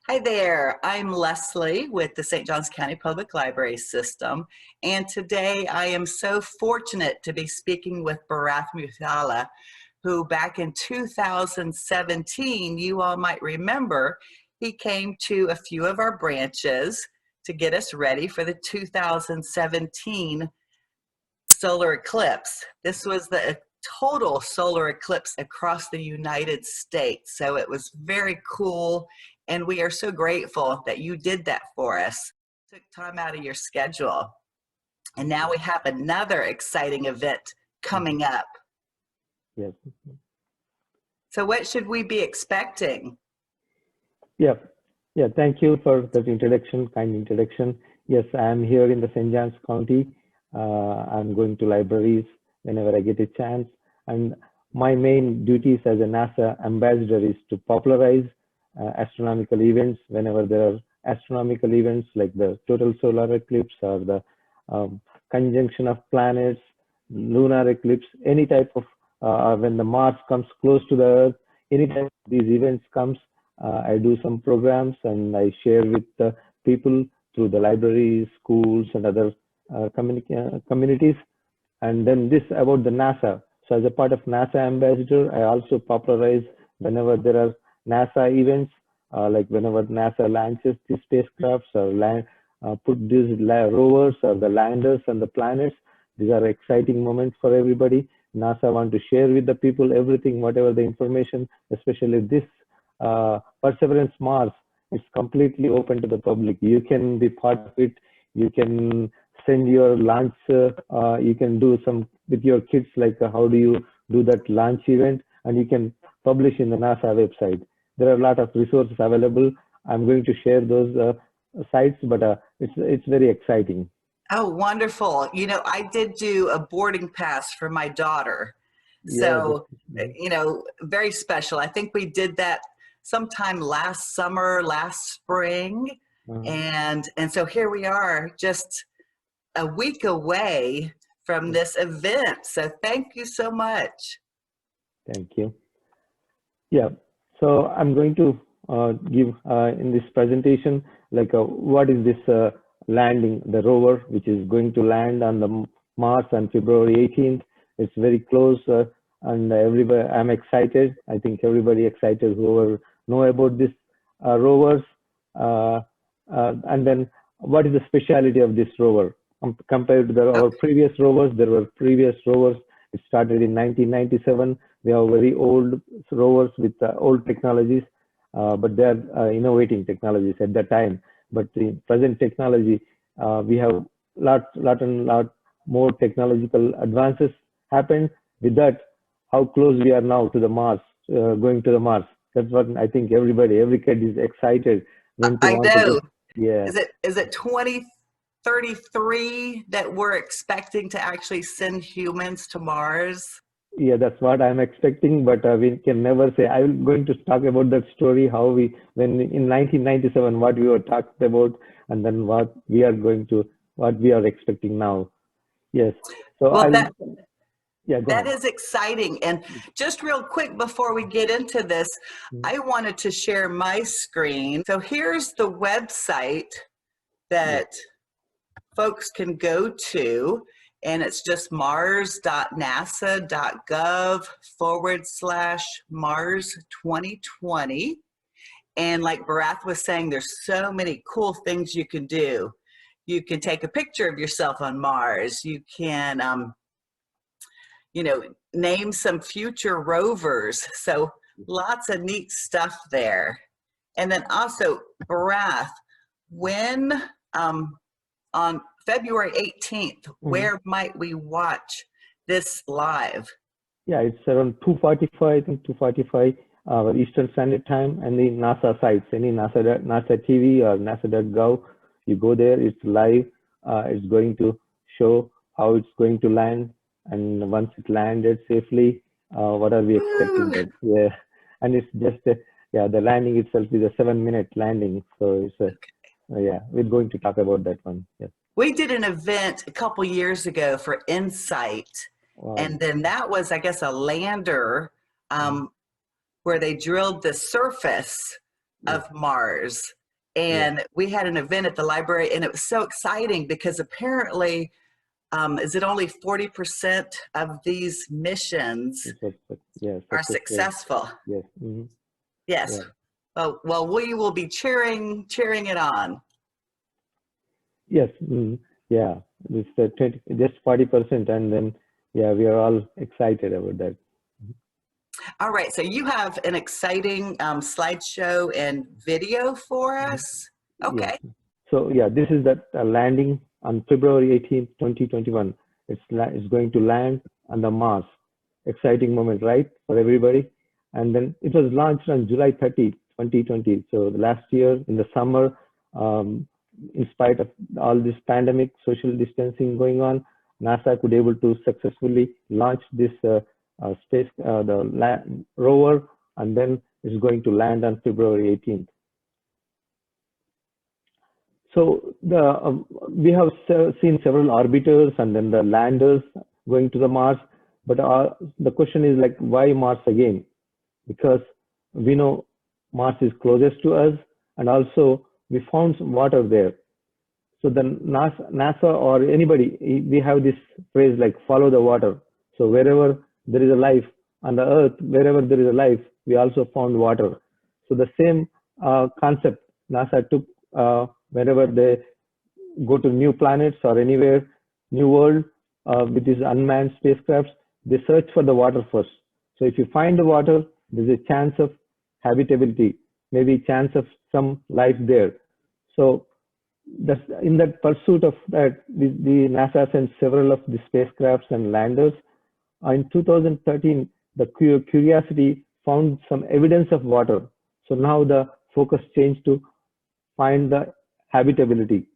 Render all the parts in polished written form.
Hi there, I'm Leslie with the St. Johns County Public Library System, and today I am so fortunate to be speaking with Bharath Muthala, who back in 2017, you all might remember, he came to a few of our branches to get us ready for the 2017 solar eclipse. This was the total solar eclipse across the United States. So it was very cool. And we are so grateful that you did that for us. Took time out of your schedule. And now we have another exciting event coming up. Yes. So what should we be expecting? Yeah. Yeah. Thank you for that introduction, kind introduction. Yes, I am here in the St. Johns County. I'm going to libraries whenever I get a chance. And my main duties as a NASA ambassador is to popularize astronomical events whenever there are astronomical events like the total solar eclipse or the conjunction of planets, lunar eclipse, any type of when the Mars comes close to the Earth, anytime these events comes, I do some programs and I share with the people through the libraries, schools, and other communities. And then this about the NASA. So as a part of NASA ambassador, I also popularize whenever there are NASA events, like whenever NASA launches the spacecrafts or put these rovers or the landers and the planets. These are exciting moments for everybody. NASA want to share with the people everything, whatever the information, especially this Perseverance Mars. It's completely open to the public. You can be part of it. You can send your launch. You can do some with your kids, like how do you do that launch event, and you can publish in the NASA website. There are a lot of resources available. I'm going to share those sites, but it's very exciting. Oh, wonderful. You know, I did do a boarding pass for my daughter. Yeah, So, very special. I think we did that sometime last summer, last spring. uh, And so here we are, just a week away from this event. So thank you so much. thank you. Yeah, so I'm going to give in this presentation, like what is this landing, the rover, which is going to land on the Mars on February 18th. It's very close, and everybody, I'm excited. I think everybody excited whoever know about this rovers. And then what is the speciality of this rover? Compared to our previous rovers, there were previous rovers. It started in 1997. They are very old rovers with old technologies, but they are innovating technologies at that time. But the present technology, we have lot more technological advances happened. With that, how close we are now to the Mars, going to the Mars. That's what I think every kid is excited when to I want to know. go. Yeah. Is it 2033 that we're expecting to actually send humans to Mars? Yeah, that's what I'm expecting, but we can never say. I'm going to talk about that story, how we, when in 1997, what we were talking about, and then what we are expecting now. Yes. So Well, yeah, go that ahead. is exciting. And just real quick before we get into this, I wanted to share my screen. So here's the website that folks can go to, and it's just mars.nasa.gov/Mars 2020. And like Bharath was saying, there's so many cool things you can do. You can take a picture of yourself on Mars. You can, name some future rovers. So lots of neat stuff there. And then also, Bharath, when on February 18th, where might we watch this live? Yeah, it's around 2:45, I think 2:45 Eastern Standard Time, and the NASA sites, any NASA TV or NASA.gov, you go there, it's live. It's going to show how it's going to land, and once it landed safely, what are we expecting that? Yeah, and it's just the landing itself is a 7-minute landing, so it's yeah, we're going to talk about that one. Yes. We did an event a couple years ago for Insight, and then that was, I guess, a lander where they drilled the surface of Mars. And we had an event at the library, and it was so exciting because apparently, is it only 40% of these missions are successful? Yes. Mm-hmm. Yes. Yeah. Well, we will be cheering it on. Yes. Mm-hmm. Yeah. It's just 40%, and then we are all excited about that. All right. So you have an exciting slideshow and video for us. Okay. Yeah. So yeah, this is that landing on February 18th, 2021. It's going to land on the Mars. Exciting moment, right, for everybody? And then it was launched on July 30, 2020. So last year in the summer, in spite of all this pandemic, social distancing going on, NASA could able to successfully launch this rover, and then it's going to land on February 18th. So we have seen several orbiters and then the landers going to the Mars, but the question is like, why Mars again? Because we know Mars is closest to us, and also we found some water there. So then NASA or anybody, we have this phrase like follow the water. So wherever there is a life on the Earth, wherever there is a life, we also found water. So the same concept NASA took wherever they go to new planets or anywhere, new world, with these unmanned spacecrafts, they search for the water first. So if you find the water, there's a chance of habitability, maybe chance of some life there. So that's in that pursuit of that, the NASA sent several of the spacecrafts and landers. In 2013, the Curiosity found some evidence of water. So now the focus changed to find the habitability,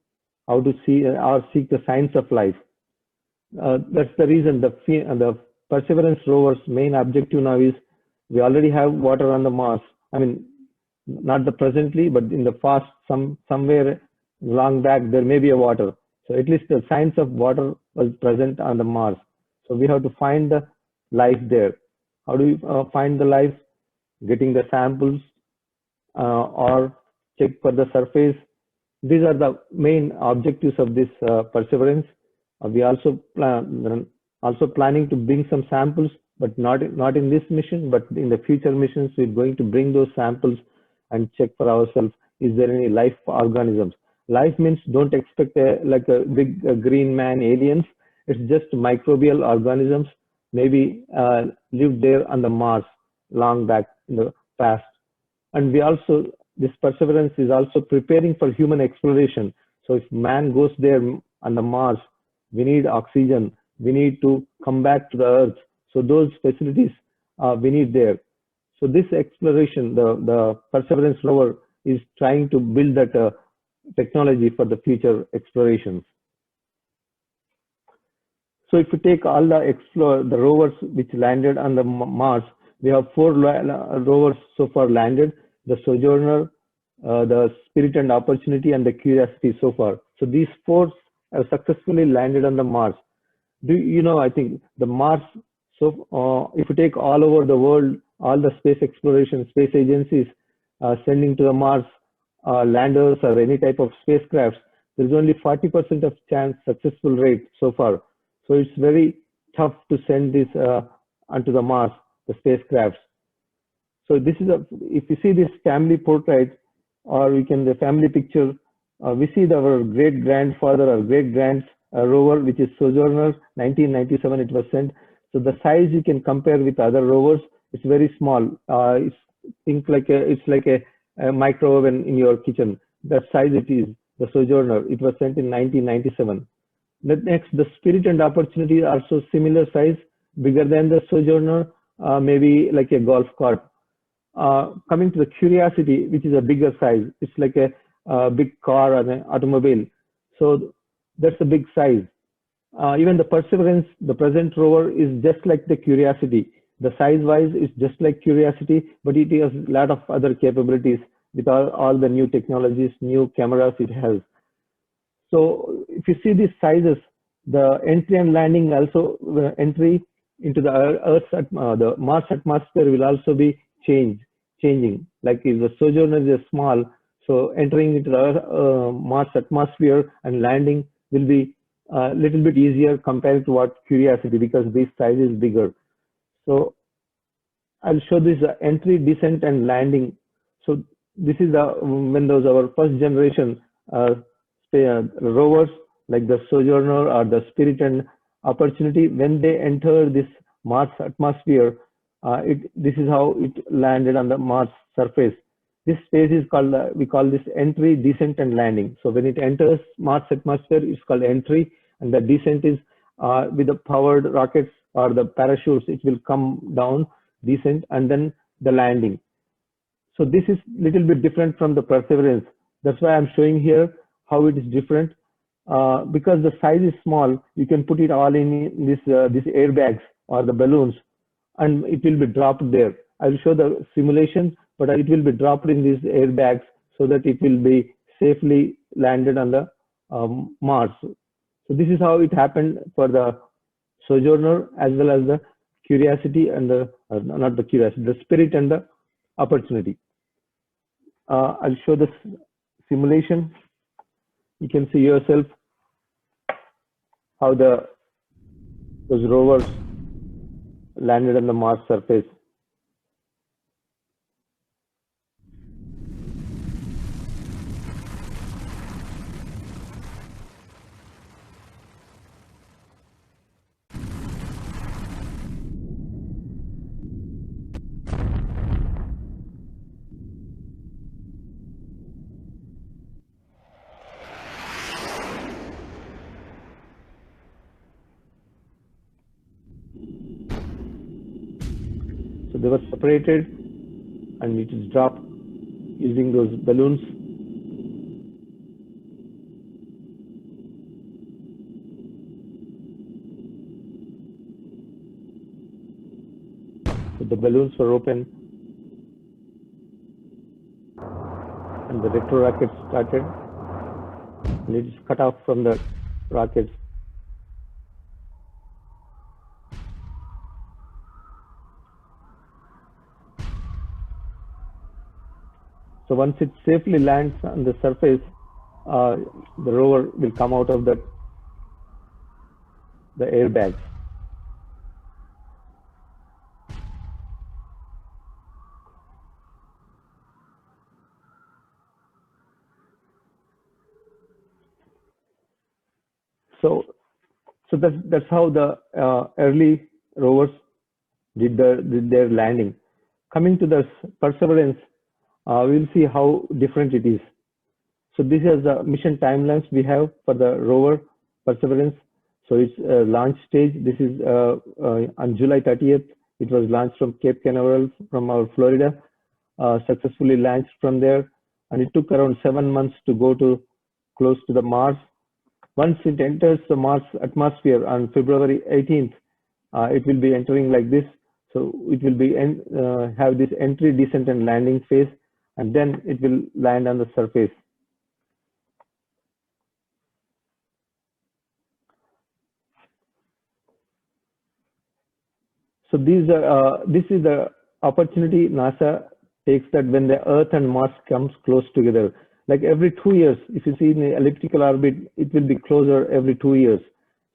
how to see or seek the signs of life. That's the reason the Perseverance rover's main objective now is we already have water on the Mars. I mean, not the presently, but in the past, somewhere long back, there may be a water. So at least the signs of water was present on the Mars. So we have to find the life there. How do we find the life? Getting the samples or check for the surface. These are the main objectives of this Perseverance. We also planning to bring some samples, but not in this mission, but in the future missions, we're going to bring those samples and check for ourselves, is there any life organisms? Life means don't expect like a big green man aliens. It's just microbial organisms, maybe lived there on the Mars long back in the past. And this Perseverance is also preparing for human exploration. So if man goes there on the Mars, we need oxygen. We need to come back to the Earth. So those facilities we need there. So this exploration, the Perseverance rover is trying to build that technology for the future explorations. So if you take all the rovers which landed on the Mars, we have 4 rovers so far landed: the Sojourner, the Spirit and Opportunity, and the Curiosity so far. So these 4 have successfully landed on the Mars. I think the Mars, so if you take all over the world, all the space exploration, space agencies sending to the Mars landers or any type of spacecrafts, there's only 40% of chance successful rate so far. So it's very tough to send this onto the Mars, the spacecrafts. So this is if you see this family portrait, or the family picture, we see our great grandfather or great grand rover, which is Sojourner. 1997 it was sent. So the size you can compare with other rovers. It's very small. It's like a microwave in your kitchen. That size it is. The Sojourner. It was sent in 1997. Next, the Spirit and Opportunity are also similar size, bigger than the Sojourner, maybe like a golf cart. Coming to the Curiosity, which is a bigger size, it's like a big car or an automobile. So that's a big size. Even the Perseverance, the present rover, is just like the Curiosity. The size-wise is just like Curiosity, but it has a lot of other capabilities with all the new technologies, new cameras it has. So if you see these sizes, the entry and landing also, entry into the Mars atmosphere will also be changed changing. Like if the Sojourner is small, so entering into the Mars atmosphere and landing will be a little bit easier compared to what Curiosity, because this size is bigger. So I'll show this entry, descent, and landing. So this is the when those our first generation rovers like the Sojourner or the Spirit and Opportunity, when they enter this Mars atmosphere, this is how it landed on the Mars surface. This phase is called, we call this entry, descent, and landing. So when it enters Mars atmosphere, it's called entry, and the descent is with the powered rockets or the parachutes, it will come down, descent, and then the landing. So this is little bit different from the Perseverance. That's why I'm showing here how it is different. Because the size is small, you can put it all in this these airbags or the balloons, and it will be dropped there. I'll show the simulation, but it will be dropped in these airbags so that it will be safely landed on the Mars. So this is how it happened for the Sojourner as well as the Curiosity and the not the Curiosity, the Spirit and the Opportunity. I'll show the simulation. You can see yourself how those rovers landed on the Mars surface. So they were separated and it is dropped using those balloons. So the balloons were open and the retro rockets started, and it is cut off from the rockets. So once it safely lands on the surface, the rover will come out of the airbags. So that's how the early rovers did their landing. Coming to the Perseverance, we'll see how different it is. So this is the mission timelines we have for the rover Perseverance. So it's launch stage. This is on July 30th. It was launched from Cape Canaveral from our Florida, successfully launched from there. And it took around 7 months to go to close to the Mars. Once it enters the Mars atmosphere on February 18th, it will be entering like this. So it will be have this entry, descent, and landing phase, and then it will land on the surface. So this is the opportunity NASA takes, that when the Earth and Mars comes close together. Like every 2 years, if you see in the elliptical orbit, it will be closer every 2 years.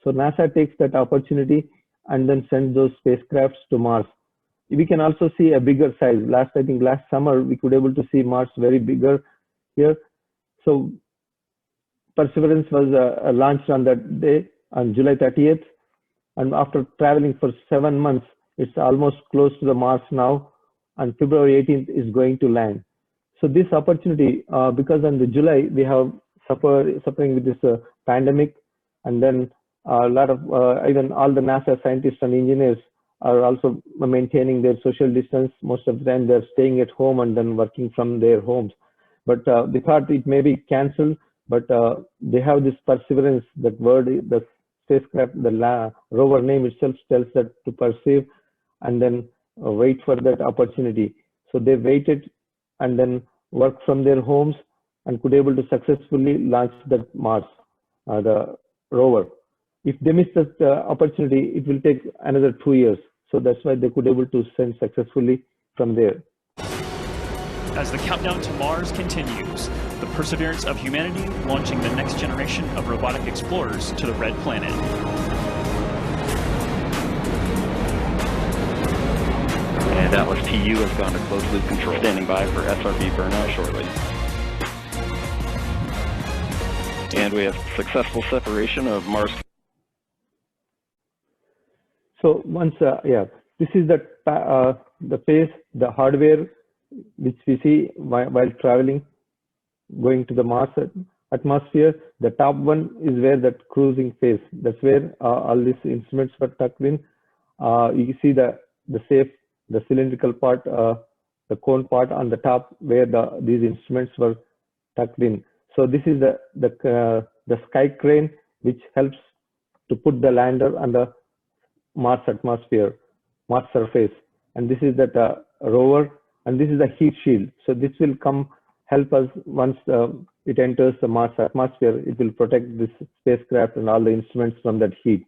So NASA takes that opportunity and then sends those spacecrafts to Mars. We can also see a bigger size. I think last summer, we could able to see Mars very bigger here. So Perseverance was launched on that day, on July 30th. And after traveling for 7 months, it's almost close to the Mars now. And February 18th is going to land. So this opportunity, because on the July, we have suffering with this pandemic, and then a lot of, even all the NASA scientists and engineers are also maintaining their social distance. Most of the time they're staying at home and then working from their homes. But they thought it may be canceled, but they have this Perseverance, that word, the spacecraft, the rover name itself tells that to perceive and then wait for that opportunity. So they waited and then worked from their homes and could able to successfully launch that Mars, the rover. If they miss that opportunity, it will take another 2 years. So that's why they could able to send successfully from there. as the countdown to Mars continues, the perseverance of humanity launching the next generation of robotic explorers to the Red Planet. And Atlas TU has gone to closed loop control, standing by for SRB burnout shortly. And we have successful separation of Mars. So once, this is the phase, the hardware which we see while traveling, going to the Mars atmosphere. The top one is where that cruising phase. That's where all these instruments were tucked in. You see the cylindrical part, the cone part on the top where these instruments were tucked in. So this is the sky crane which helps to put the lander on the Mars atmosphere, Mars surface, and this is that rover, and this is the heat shield. So this will help us once it enters the Mars atmosphere. It will protect this spacecraft and all the instruments from that heat,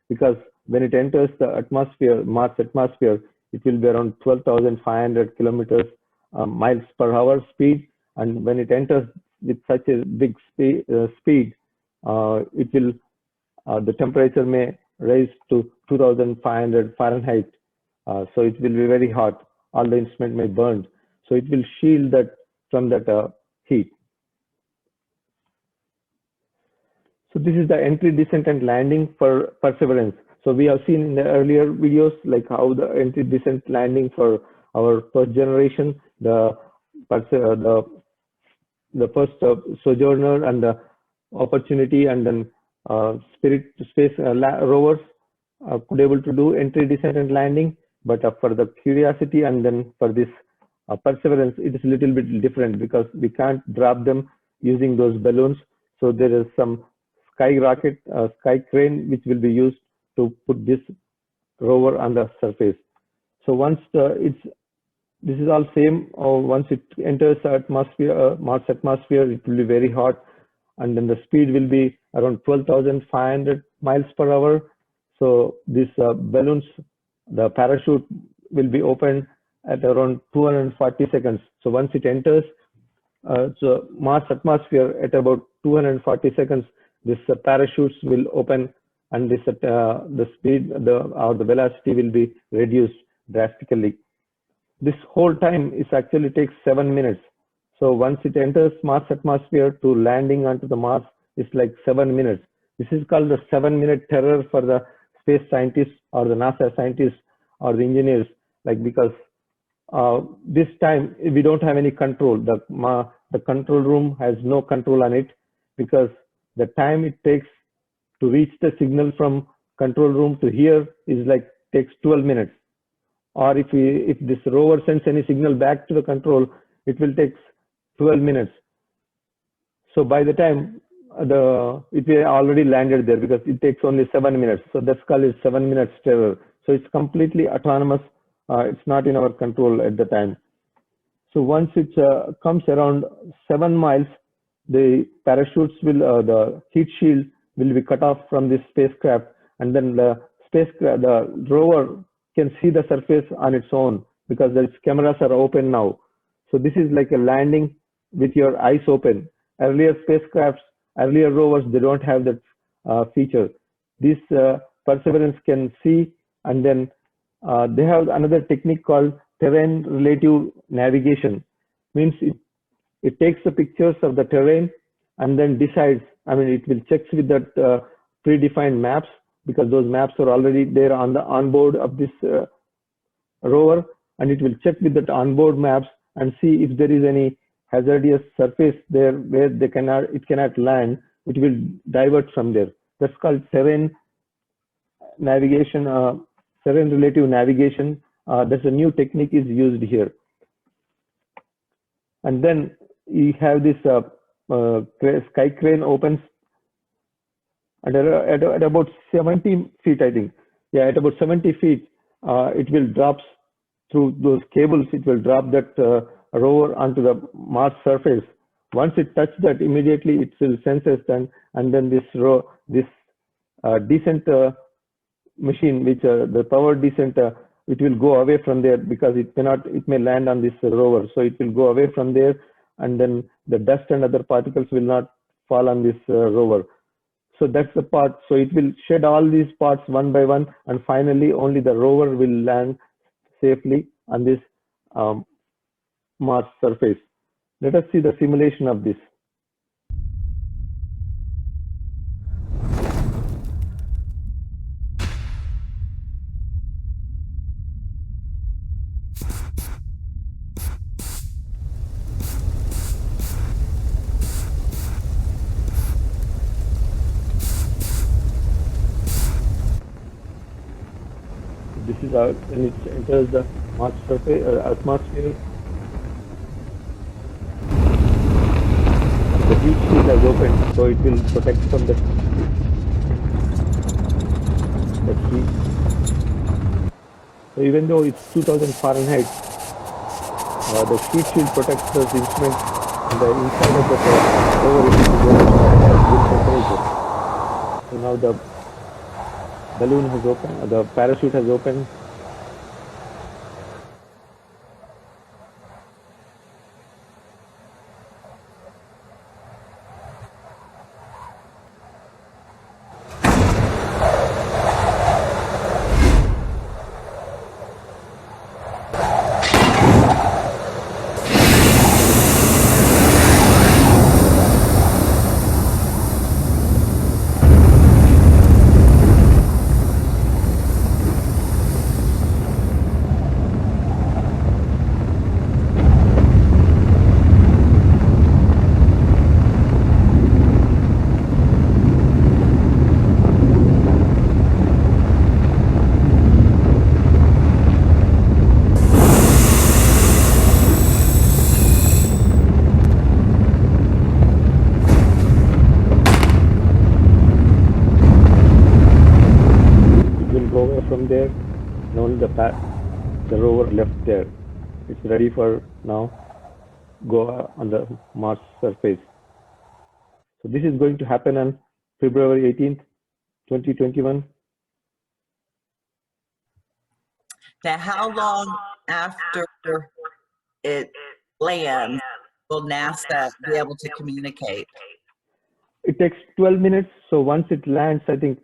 because when it enters the atmosphere, Mars atmosphere, it will be around 12,500 kilometers miles per hour speed, and when it enters with such a big speed, it will the temperature may rise to 2,500 Fahrenheit. So it will be very hot. All the instrument may burn. So it will shield that from that heat. So this is the entry, descent, and landing for Perseverance. So we have seen in the earlier videos like how the entry, descent, landing for our first generation, the first Sojourner and the Opportunity, and then Spirit space rovers could able to do entry, descent, and landing. But for the Curiosity and then for this Perseverance, it is a little bit different because we can't drop them using those balloons. So there is some sky rocket, sky crane, which will be used to put this rover on the surface. So once this is all same, or once it enters the atmosphere, Mars atmosphere, it will be very hot, and then the speed will be around 12,500 miles per hour. So these balloons, the parachute will be opened at around 240 seconds. So once it enters so Mars atmosphere at about 240 seconds, this parachutes will open, and this the speed or the velocity will be reduced drastically. This whole time is actually takes 7 minutes. So once it enters Mars atmosphere to landing onto the Mars, it's like 7 minutes. This is called the 7-minute terror for the space scientists or the NASA scientists or the engineers, like, because this time we don't have any control. The control room has no control on it, because the time it takes to reach the signal from control room to here is like takes 12 minutes. Or if this rover sends any signal back to the control, it will take 12 minutes. So by the time it will already landed there, because it takes only 7 minutes. So that's called it 7 minutes terror. So it's completely autonomous. It's not in our control at the time. So once it comes around 7 miles, the parachutes will, the heat shield will be cut off from this spacecraft, and then the rover can see the surface on its own, because its cameras are open now. So this is like a landing with your eyes open. Earlier spacecrafts, earlier rovers, they don't have that feature. This Perseverance can see, and then they have another technique called terrain relative navigation. Means it takes the pictures of the terrain and then decides, I mean, it will check with that predefined maps, because those maps are already there on the onboard of this rover, and it will check with that onboard maps and see if there is any hazardous surface there where it cannot land. It will divert from there. That's called terrain navigation, terrain relative navigation. That's a new technique is used here. And then you have this sky crane opens at about 70 feet, I think. Yeah, at about 70 feet, it will drops through those cables. It will drop that rover onto the Mars surface. Once it touches that, immediately it will senses then, and then this descent machine, which the power descent it will go away from there because it may land on this rover. So it will go away from there, and then the dust and other particles will not fall on this rover. So that's the part. So it will shed all these parts one by one, and finally only the rover will land safely on this Mars surface. Let us see the simulation of this. This is when it enters the Mars surface atmosphere. The heat shield has opened, so it will protect from the heat. So even though it's 2000 Fahrenheit, the heat shield protects the instrument, and the inside of the rover is good temperature. So now the balloon has opened, the parachute has opened. From there, and only the rover left there. It's ready for now go on the Mars surface. So this is going to happen on February 18th, 2021. Now, how long after it lands will NASA be able to communicate? It takes 12 minutes. So once it lands, I think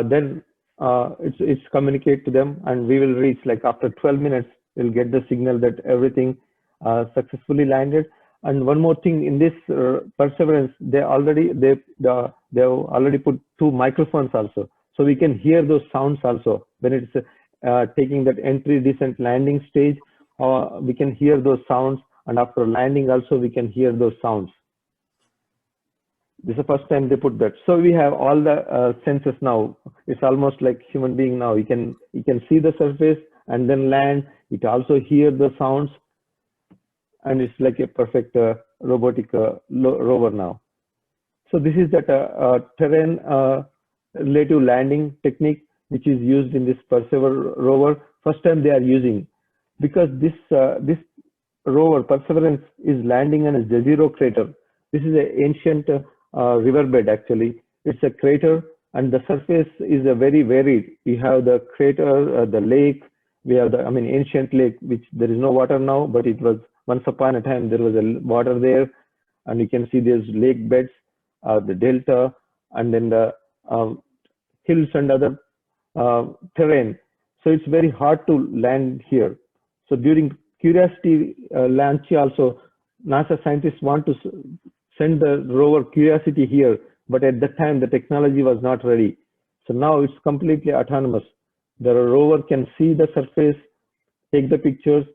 then it's communicate to them, and we will reach, like after 12 minutes, we'll get the signal that everything successfully landed. And one more thing, in this Perseverance, they've already put 2 microphones also, so we can hear those sounds also when it's taking that entry, descent, landing stage. We can hear those sounds, and after landing also we can hear those sounds. This is the first time they put that. So we have all the senses now. It's almost like human being now. You can see the surface and then land. It also hear the sounds, and it's like a perfect robotic rover now. So this is that terrain relative landing technique which is used in this Perseverance rover. First time they are using, because this rover Perseverance is landing on a Jezero crater. This is an ancient riverbed. Actually, it's a crater, and the surface is a very varied. We have the crater, the lake. We have the ancient lake, which there is no water now, but it was once upon a time there was a water there, and you can see there's lake beds, the delta, and then the hills and other terrain. So it's very hard to land here. So during Curiosity launch also, NASA scientists want to send the rover Curiosity here, but at that time the technology was not ready. So now it's completely autonomous. The rover can see the surface, take the pictures,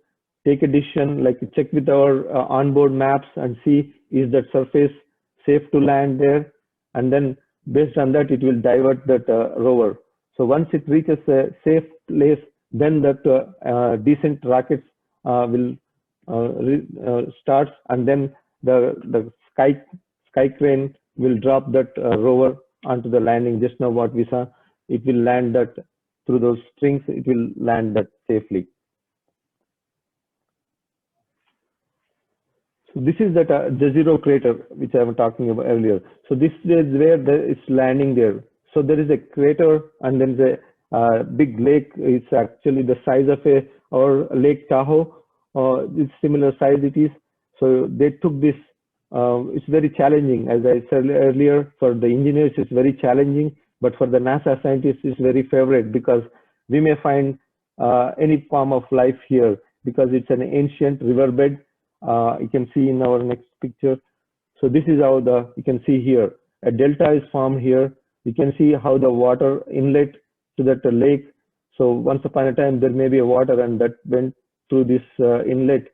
take a decision, like check with our onboard maps and see is that surface safe to land there, and then based on that it will divert that rover. So once it reaches a safe place, then that descent rockets will start, and then the sky crane will drop that rover onto the landing. Just now what we saw, it will land that through those strings, it will land that safely. So this is that Jezero crater which I was talking about earlier. So this is where it's landing there. So there is a crater, and then big lake. It's actually the size of or Lake Tahoe. It's similar size it is. So they took this. It's very challenging, as I said earlier. For the engineers, it's very challenging, but for the NASA scientists, it's very favorite because we may find any form of life here because it's an ancient riverbed. You can see in our next picture. So this is how you can see here, a delta is formed here. You can see how the water inlet to that lake. So once upon a time, there may be a water and that went through this inlet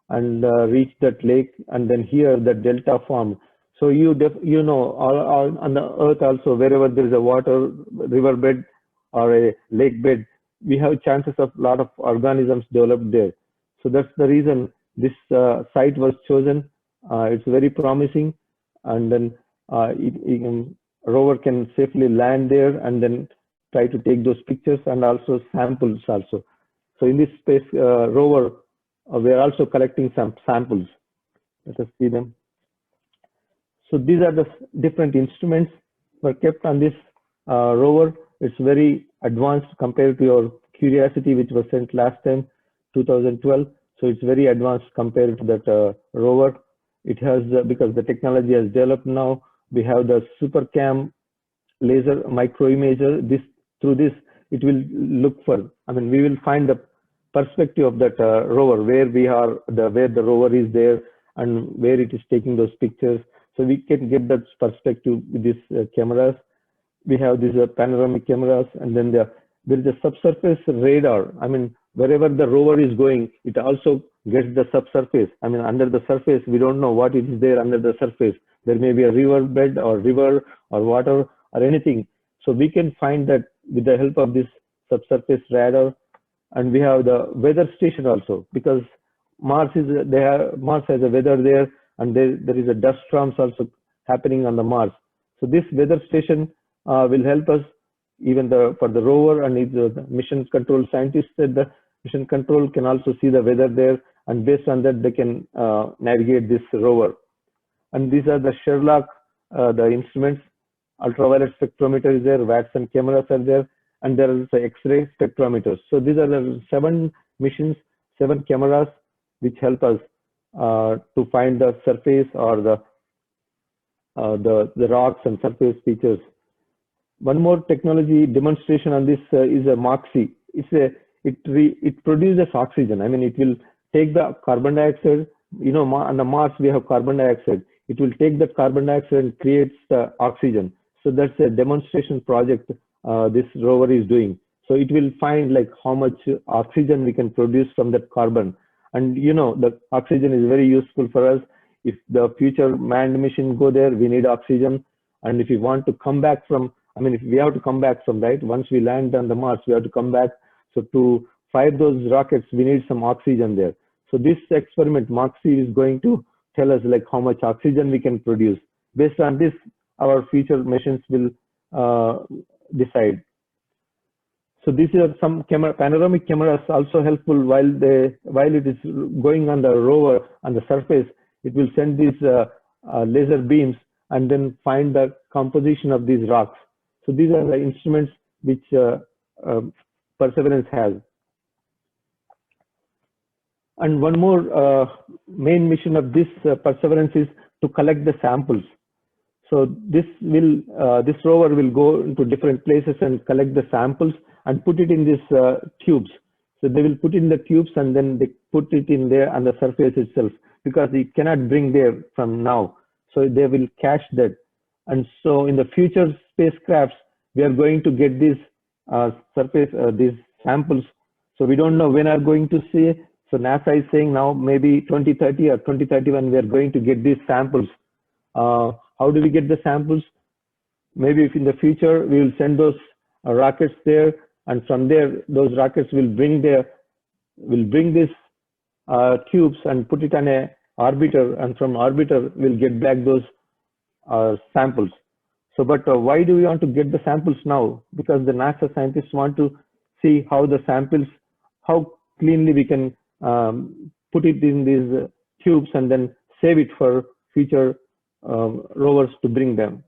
and reached that lake, and then here the delta formed. So you know, all on the earth also, wherever there is a water riverbed or a lake bed, we have chances of a lot of organisms developed there. So that's the reason this site was chosen. It's very promising, and then rover can safely land there and then try to take those pictures and also samples also. So in this space rover, we are also collecting some samples. Let us see them. So these are the different instruments were kept on this rover. It's very advanced compared to your Curiosity, which was sent last time, 2012. So it's very advanced compared to that rover. It has, because the technology has developed now, we have the SuperCam laser microimager. Through this, it will look for, we will find the perspective of that rover, where we are, where the rover is there and where it is taking those pictures. So we can get that perspective with these cameras. We have these panoramic cameras, and then there is a subsurface radar. Wherever the rover is going, it also gets the subsurface. Under the surface, we don't know what is there under the surface. There may be a river bed or river or water or anything. So we can find that with the help of this subsurface radar. And we have the weather station also, because Mars has a weather there, and there is a dust storms also happening on the Mars. So this weather station will help us even for the rover, and if the mission control scientists at the mission control can also see the weather there, and based on that they can navigate this rover. And these are the Sherlock, the instruments. Ultraviolet spectrometer is there, Watson cameras are there, and there is the X-ray spectrometers. So these are the 7 missions, 7 cameras, which help us to find the surface or the rocks and surface features. One more technology demonstration on this is a MOXIE. It produces oxygen. It will take the carbon dioxide. On the Mars we have carbon dioxide. It will take the carbon dioxide and creates the oxygen. So that's a demonstration project this rover is doing. So it will find like how much oxygen we can produce from that carbon. And the oxygen is very useful for us. If the future manned mission go there, we need oxygen. And if we want to come back from, if we have to come back from, right, once we land on the Mars, we have to come back. So to fire those rockets, we need some oxygen there. So this experiment, MOXIE, is going to tell us like how much oxygen we can produce. Based on this, our future missions will decide. So these are some panoramic cameras also helpful while it is going on the rover on the surface. It will send these laser beams and then find the composition of these rocks. So these are the instruments which Perseverance has. And one more main mission of this Perseverance is to collect the samples. So this rover will go into different places and collect the samples and put it in these tubes. So they will put in the tubes and then they put it in there on the surface itself, because it cannot bring there from now. So they will cache that. And so in the future spacecrafts, we are going to get these these samples. So we don't know when are going to see. So NASA is saying now maybe 2030 or 2031 we are going to get these samples. How do we get the samples? Maybe if in the future we will send those rockets there, and from there those rockets will bring these tubes and put it on a orbiter, and from orbiter we'll get back those samples. So, but why do we want to get the samples now? Because the NASA scientists want to see how the samples, how cleanly we can put it in these tubes and then save it for future rovers to bring them.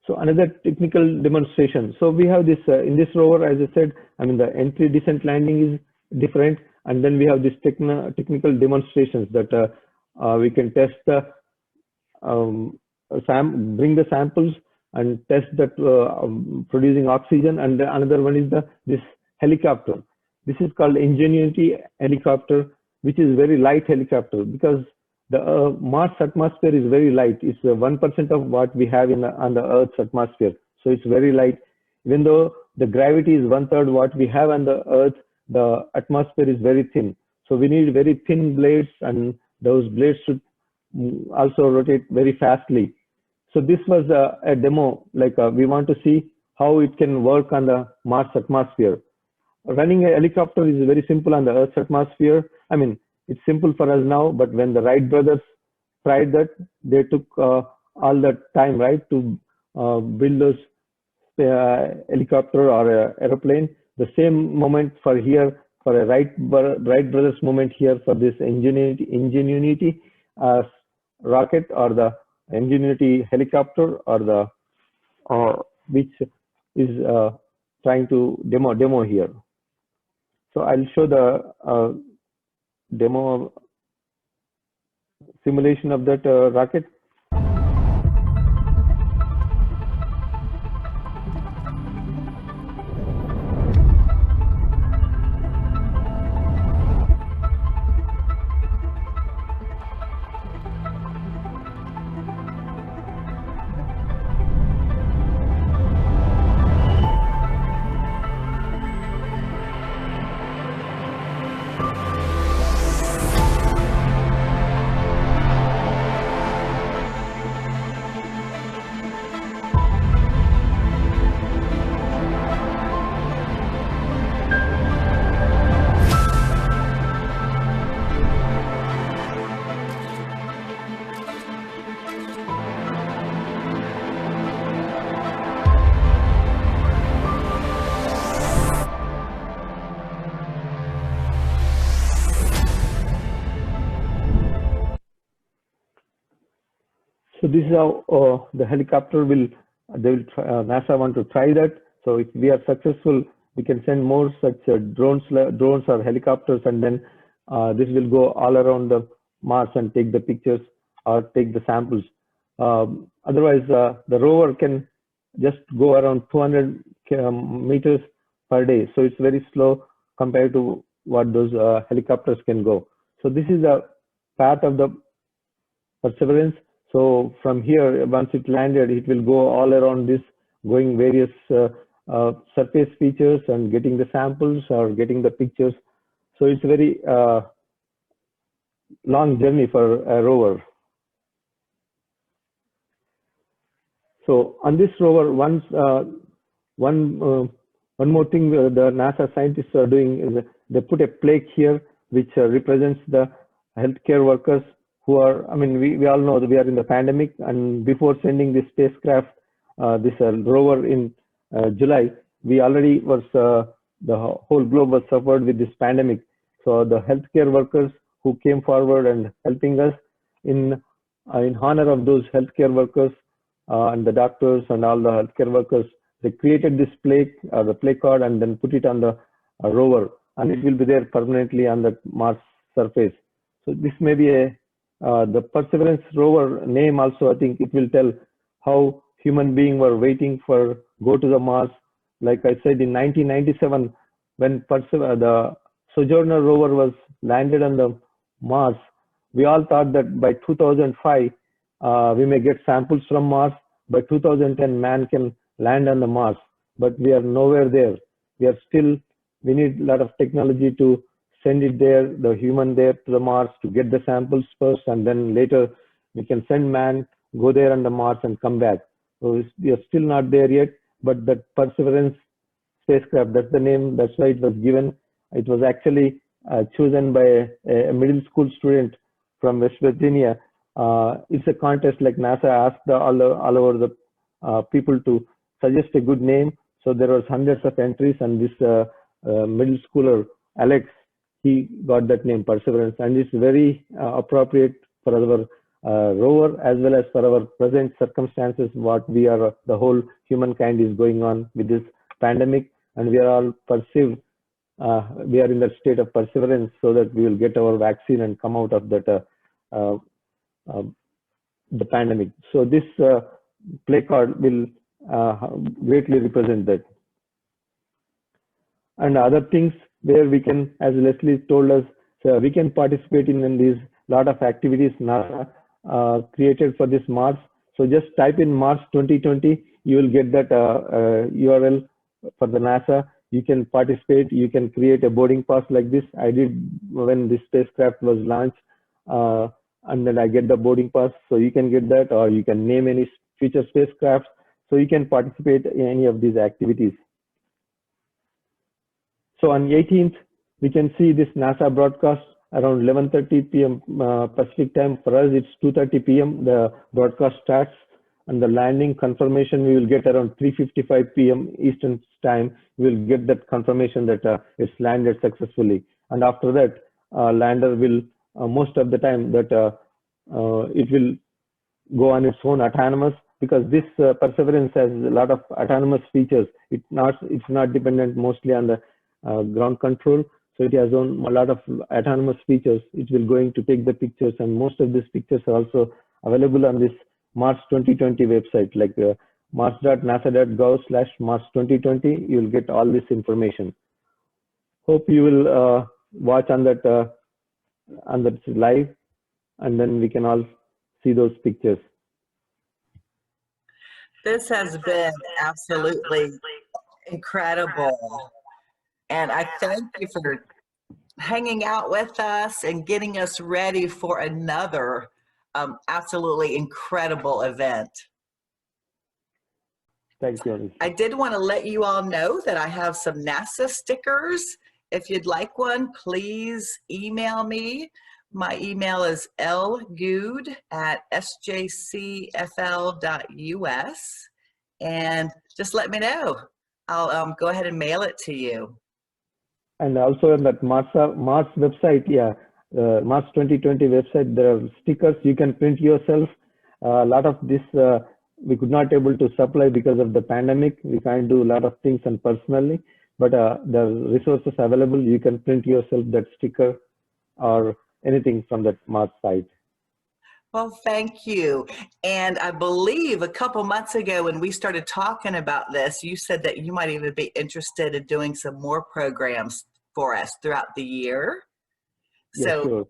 So another technical demonstration. So we have this in this rover, as I said, I mean the entry, descent, landing is different, and then we have this technical demonstrations that we can test the bring the samples and test that producing oxygen, and another one is this helicopter. This is called Ingenuity helicopter, which is very light helicopter because the Mars atmosphere is very light. It's 1% of what we have on the Earth's atmosphere. So it's very light. Even though the gravity is 1/3 what we have on the Earth, the atmosphere is very thin. So we need very thin blades, and those blades should also rotate very fastly. So this was a demo, like we want to see how it can work on the Mars atmosphere. Running a helicopter is very simple on the Earth's atmosphere. I mean, it's simple for us now, but when the Wright brothers tried that, they took all the time, right, to build those helicopter or aeroplane. The same moment for here, for a Wright brothers moment here for this Ingenuity rocket or the Ingenuity helicopter or the which is trying to demo here. So I'll show the demo simulation of that rocket. So this is how the helicopter NASA want to try that. So if we are successful, we can send more such drones or helicopters, and then this will go all around the Mars and take the pictures or take the samples. Otherwise, the rover can just go around 200 meters per day. So it's very slow compared to what those helicopters can go. So this is the path of the Perseverance. So from here, once it landed, it will go all around this, going various surface features and getting the samples or getting the pictures. So it's a very long journey for a rover. So on this rover, one more thing the NASA scientists are doing is they put a plaque here which represents the healthcare workers who are, I mean, we all know that we are in the pandemic, and before sending this spacecraft, this rover in July, we already was, the whole globe was suffered with this pandemic. So the healthcare workers who came forward and helping us in honor of those healthcare workers and the doctors and all the healthcare workers, they created this plaque, the placard, and then put it on the rover, and it will be there permanently on the Mars surface. So this may be a the Perseverance rover name also, I think it will tell how human beings were waiting for go to the Mars. Like I said, in 1997, when the Sojourner rover was landed on the Mars, we all thought that by 2005, we may get samples from Mars. By 2010, man can land on the Mars, but we are nowhere there. We need a lot of technology to send it there, the human there to the Mars to get the samples first, and then later we can send man, go there on the Mars and come back. So we are still not there yet, but that Perseverance spacecraft, that's the name, that's why it was given. It was actually chosen by a middle school student from West Virginia. It's a contest, like NASA asked all over the people to suggest a good name. So there was hundreds of entries, and this middle schooler, Alex, he got that name, Perseverance, and it's very appropriate for rover, as well as for our present circumstances, what we are, the whole humankind is going on with this pandemic, and we are all perceived. We are in that state of perseverance so that we will get our vaccine and come out of that the pandemic. So this placard will greatly represent that. And other things where we can, as Leslie told us, so we can participate in these lot of activities NASA created for this Mars. So just type in Mars 2020, you will get that URL for the NASA. You can participate, you can create a boarding pass like this. I did when this spacecraft was launched, and then I get the boarding pass. So you can get that, or you can name any future spacecrafts. So you can participate in any of these activities. So on 18th, we can see this NASA broadcast around 11:30 p.m. Pacific time. For us, it's 2:30 p.m. The broadcast starts, and the landing confirmation we will get around 3:55 p.m. Eastern time. We will get that confirmation that it's landed successfully. And after that, lander will most of the time that it will go on its own autonomous, because this Perseverance has a lot of autonomous features. It's not dependent mostly on the ground control. So it has a lot of autonomous features. It will going to take the pictures, and most of these pictures are also available on this Mars 2020 website, like mars.nasa.gov/Mars2020. You will get all this information. Hope you will watch on that live, and then we can all see those pictures. This has been absolutely incredible. And I thank you for hanging out with us and getting us ready for another absolutely incredible event. Thank you, Alicia. I did want to let you all know that I have some NASA stickers. If you'd like one, please email me. My email is lgood@sjcfl.us, and just let me know. I'll go ahead and mail it to you. And also on that Mars website, Mars 2020 website, there are stickers you can print yourself. A lot of this we could not able to supply because of the pandemic. We can't do a lot of things and personally, but the resources available, you can print yourself that sticker or anything from that Mars site. Well, thank you. And I believe a couple months ago when we started talking about this, you said that you might even be interested in doing some more programs for us throughout the year. Yeah, So sure.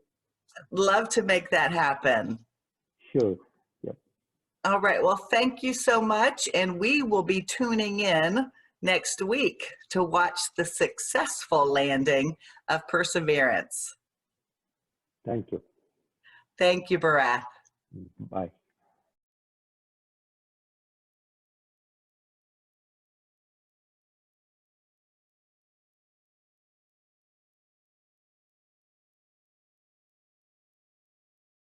love to make that happen. Sure. Yep. All right. Well, thank you so much. And we will be tuning in next week to watch the successful landing of Perseverance. Thank you. Thank you, Bharath. Bye.